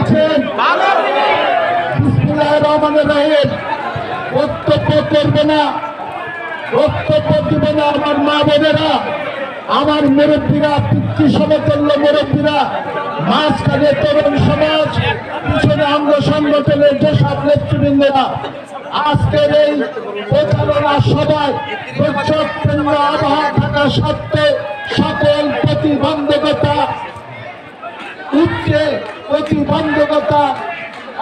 আছেন? বিসমিল্লাহির রহমানির রহিম। বক্তব্য করবে না, বক্তব্য দিবে না আমার মা বোনেরা, আমার মুরব্বীরা, পিতৃ সমতুল্য মুরব্বীরা, মাঝখানে তরুণ সমাজ, পিছনে অঙ্গ সংগঠনের যেসব নেতৃবৃন্দরা আজকের এই প্রচারণা সভায় দুর্যোগপূর্ণ আবহাওয়া থাকা সত্ত্বেও সকল প্রতিবন্ধকতা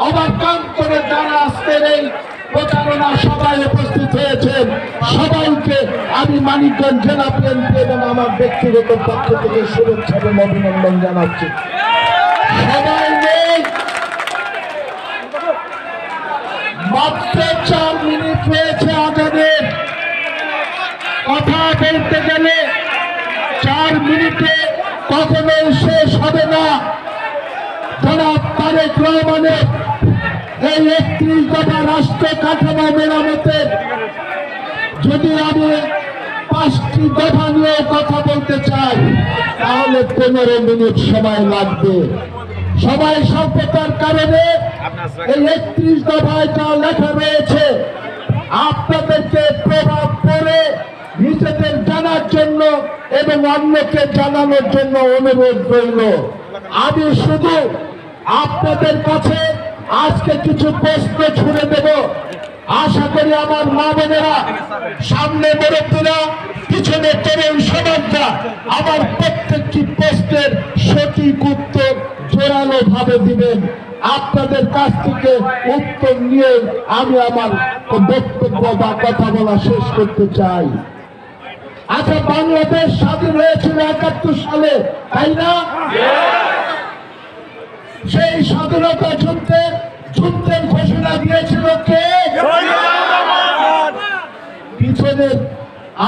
অবকান করে যারা আজকের এই প্রচারণা সভায় উপস্থিত হয়েছেন সবাইকে আমি মানিকগঞ্জ জেলা বিএনপি এবং আমার ব্যক্তিগত পক্ষ থেকে শুভেচ্ছা এবং অভিনন্দন জানাচ্ছি। সবাই নেই, মাত্র 4 মিনিট রয়েছে আজানের। কথা বলতে গেলে 4 মিনিটে কখনোই শেষ হবে না। জনাব তারেক রহমানের এই 31 দফা রাষ্ট্র কাঠামো মেরামতের যদি আমি 5টি দফা নিয়ে কথা বলতে চাই তাহলে 15 মিনিট সময় লাগবে। সবাই স্বল্পতার কারণে এই 31 দফায় যা লেখা রয়েছে আপনাদেরকে প্রভাব পড়ে নিজেদের জানার জন্য এবং অন্যকে জানানোর জন্য অনুরোধ রইল। আমি শুধু আপনাদের কাছে আজকে কিছু প্রশ্ন ছুড়ে দেব। আশা করি আমার মা বোনেরা, সামনে মুরব্বীরা, পিছনে তরুণ সমাজরা আমার প্রত্যেকটি প্রশ্নের সঠিক উত্তর জোরালো ভাবে দিবেন। আপনাদের কাছ থেকে উত্তর নিয়ে আমি আমার বক্তব্য বা কথা বলা শেষ করতে চাই। আচ্ছা, বাংলাদেশ স্বাধীন হয়েছিল 71 সালে, তাই না? সেই স্বাধীনতা যুদ্ধের ঘোষণা দিয়েছিল কে? পিছনে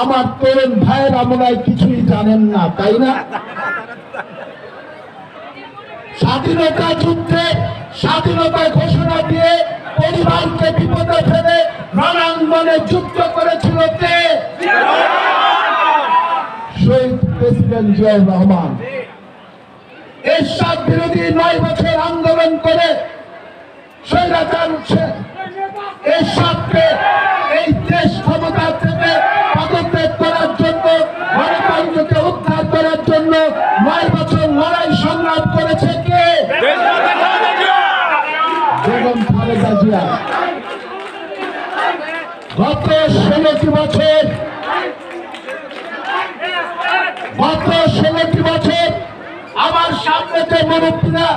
আমার তরুণ ভাইয়েরা মনে হয় কিছুই জানেন না, তাই না? স্বাধীনতা ঘোষণা দিয়ে পরিবারকে বিপদে ফেলে রণাঙ্গনে যুদ্ধ করেছিল কে? শহীদ প্রেসিডেন্ট জিয়াউর রহমান। এরশাদ বিরোধী 9 বছর আন্দোলন করে স্বৈরাচার এরশাদকে এই দেশ ক্ষমতা থেকে পদত্যাগ করার জন্য, গণতন্ত্রকে উদ্ধার করার জন্য 9 বছর লড়াই সংগ্রাম করেছে কে? বেগম খালেদা জিয়া। গত 16টি বছর আমার সামনে যে মুরব্বীরা